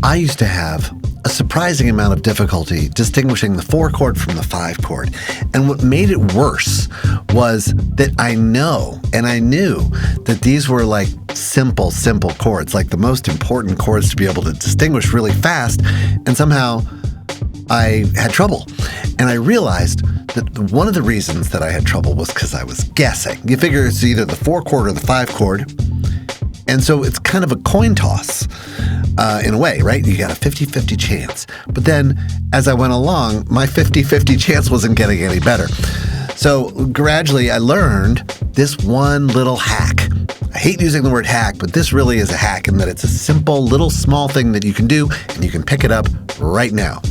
I used to have a surprising amount of difficulty distinguishing the 4 chord from the 5 chord. And what made it worse was that I knew that these were like simple chords, like the most important chords to be able to distinguish really fast. And somehow I had trouble. And I realized that one of the reasons that I had trouble was because I was guessing. You figure it's either the 4 chord or the 5 chord. And so it's kind of a coin toss in a way, right? You got a 50-50 chance. But then as I went along, my 50-50 chance wasn't getting any better. So gradually I learned this one little hack. I hate using the word hack, but this really is a hack in that it's a simple little small thing that you can do and you can pick it up right now.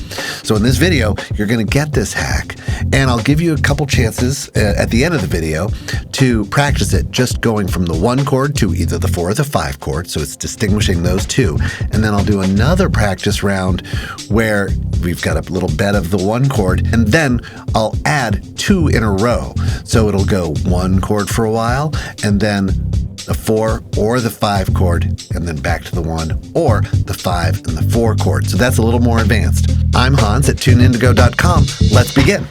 So in this video, you're going to get this hack, and I'll give you a couple chances at the end of the video to practice it, just going from the 1 chord to either the 4 or the 5 chord. So it's distinguishing those two. And then I'll do another practice round where we've got a little bed of the 1 chord, and then I'll add 2 in a row. So it'll go 1 chord for a while, and then the 4 or the 5 chord, and then back to the 1 or the 5 and the 4 chord. So that's a little more advanced. I'm Hans at tuneindigo.com. Let's begin.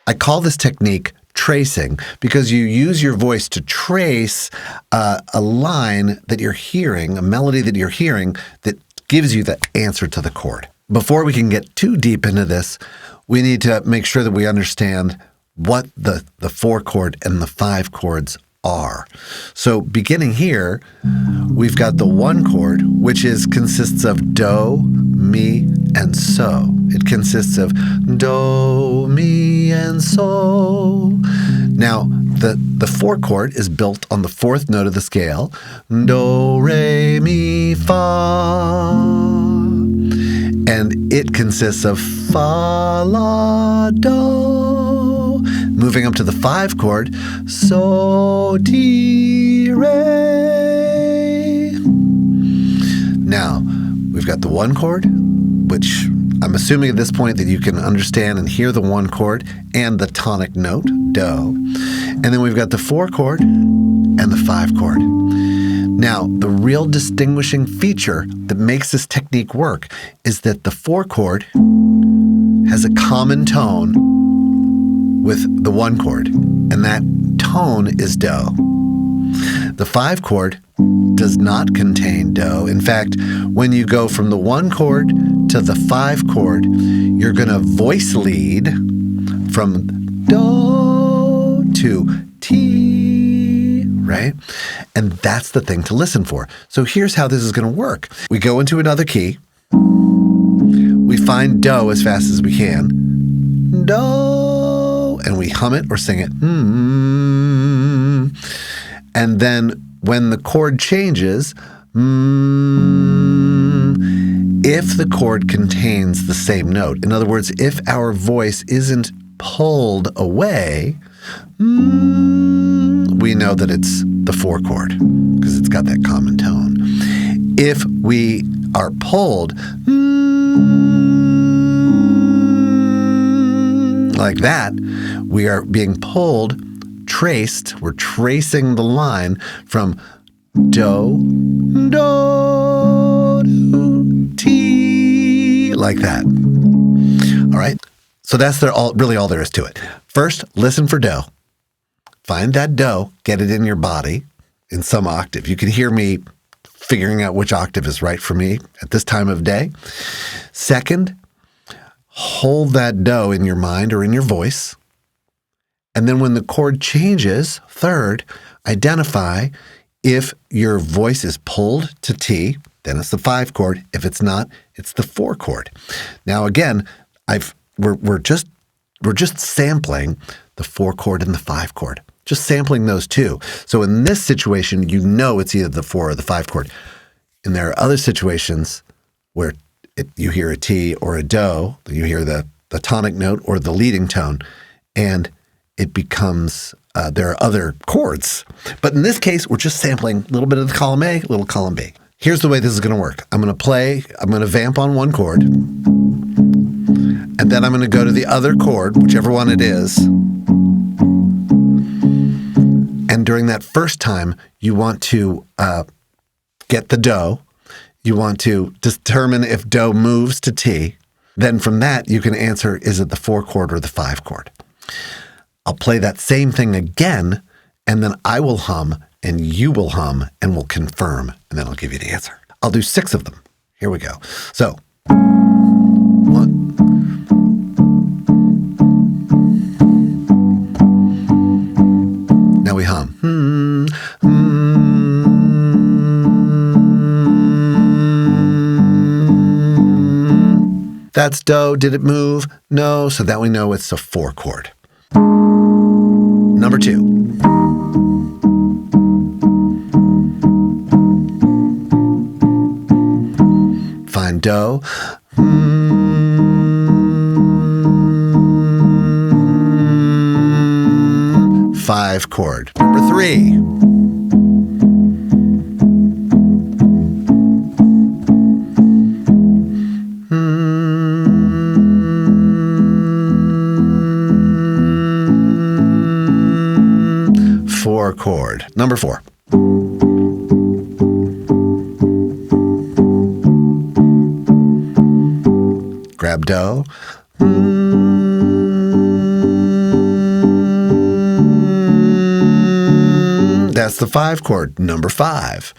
I call this technique tracing because you use your voice to trace a line that you're hearing, a melody that you're hearing that gives you the answer to the chord. Before we can get too deep into this, we need to make sure that we understand what the 4 chord and the 5 chords are. So beginning here, we've got the 1 chord, which consists of do, mi, and so. It consists of do, mi, and so. Now, the 4 chord is built on the 4th note of the scale, do, re, mi, fa. And it consists of fa, la, do. Moving up to the 5 chord, so, ti, re. Now, we've got the 1 chord, which I'm assuming at this point that you can understand and hear the 1 chord and the tonic note, do. And then we've got the 4 chord and the 5 chord. Now, the real distinguishing feature that makes this technique work is that the 4 chord has a common tone with the 1 chord, and that tone is do. The 5 chord does not contain do. In fact, when you go from the 1 chord to the 5 chord, you're going to voice lead from do to ti, right? And that's the thing to listen for. So here's how this is going to work. We go into another key. We find do as fast as we can. Do. And we hum it or sing it. And then when the chord changes, if the chord contains the same note, in other words, if our voice isn't pulled away, we know that it's the 4 chord because it's got that common tone. If we are pulled like that, we are being pulled, traced, we're tracing the line from do, ti, like that. All right? So that's really all there is to it. First, listen for do. Find that do, get it in your body in some octave. You can hear me figuring out which octave is right for me at this time of day. Second, hold that do in your mind or in your voice. And then when the chord changes, third, identify if your voice is pulled to ti, then it's the 5 chord. If it's not, it's the 4 chord. Now again, we're just sampling the 4 chord and the 5 chord. Just sampling those two. So in this situation, you know it's either the 4 or the 5 chord. And there are other situations where you hear a ti or a do, you hear the tonic note or the leading tone, and it becomes, there are other chords. But in this case, we're just sampling a little bit of the column A, a little column B. Here's the way this is going to work. I'm going to vamp on 1 chord, and then I'm going to go to the other chord, whichever one it is. And during that first time, you want to get the do. you want to determine if do moves to T. Then from that, you can answer, is it the 4 chord or the 5 chord? I'll play that same thing again, and then I will hum, and you will hum, and we'll confirm, and then I'll give you the answer. I'll do 6 of them. Here we go. So, 1. Now we hum. That's do. Did it move? No. So that we know it's a 4 chord. Number 2. Find do. 5 chord. Number 3. 4 chord. Number 4. Grab do. That's the 5 chord. Number 5.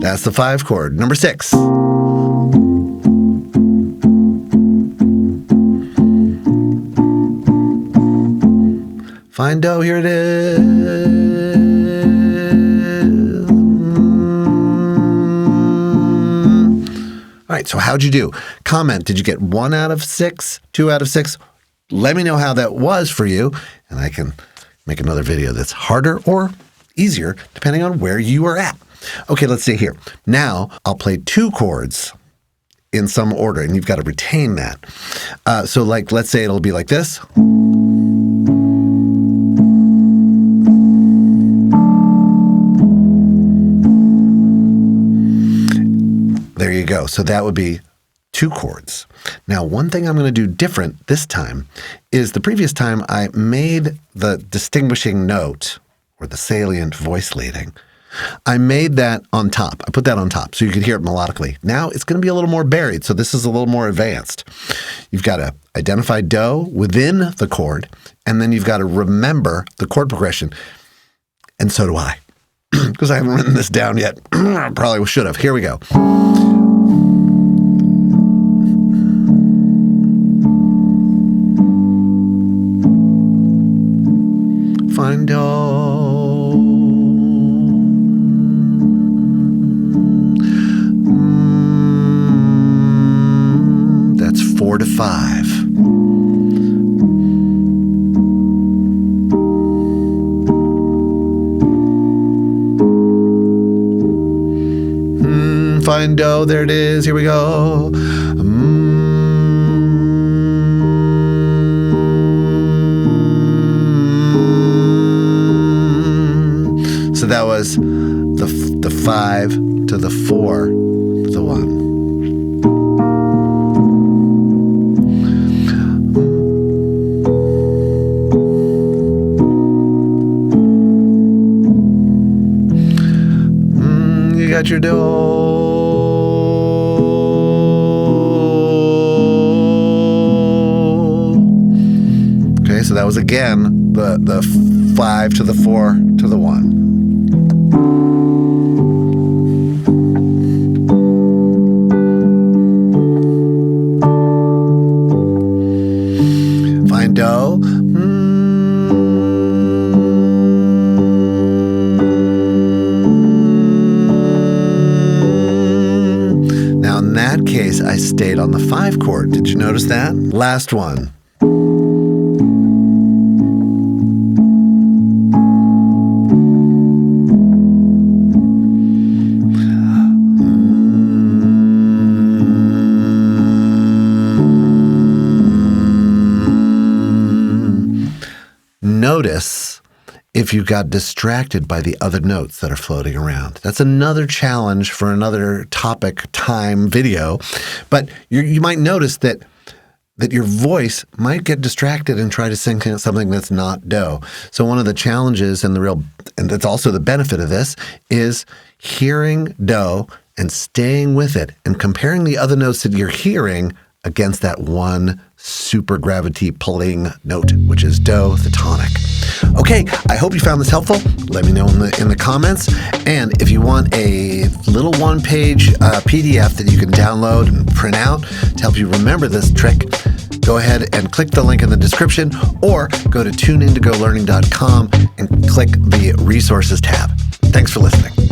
That's the 5 chord. Number 6. Find do. Here it is. All right, so how'd you do? Comment. Did you get 1 out of 6, 2 out of 6? Let me know how that was for you, and I can make another video that's harder or easier, depending on where you are at. Okay, let's see here. Now, I'll play 2 chords in some order, and you've got to retain that. So, like, let's say it'll be like this. There you go. So that would be 2 chords. Now, one thing I'm going to do different this time is the previous time I made the distinguishing note, or the salient voice leading, I made that on top. I put that on top so you could hear it melodically. Now it's going to be a little more buried, so this is a little more advanced. You've got to identify do within the chord, and then you've got to remember the chord progression. And so do I, because I haven't written this down yet. I probably should have. Here we go. Find do. That's 4 to 5. Find do. There it is. Here we go. So that was the 5 to the 4 to the 1. You got your do. Okay, so that was again the 5 to the 4 to the 1. Find do. Now in that case, I stayed on the 5 chord. Did you notice that? Last one. Notice if you got distracted by the other notes that are floating around. That's another challenge for another topic time video. But you might notice that your voice might get distracted and try to sing something that's not do. So one of the challenges and that's also the benefit of this is hearing do and staying with it and comparing the other notes that you're hearing against that one super gravity pulling note, which is do, the tonic. Okay, I hope you found this helpful. Let me know in the comments. And if you want a little one-page PDF that you can download and print out to help you remember this trick, go ahead and click the link in the description or go to tuneindogololearning.com and click the resources tab. Thanks for listening.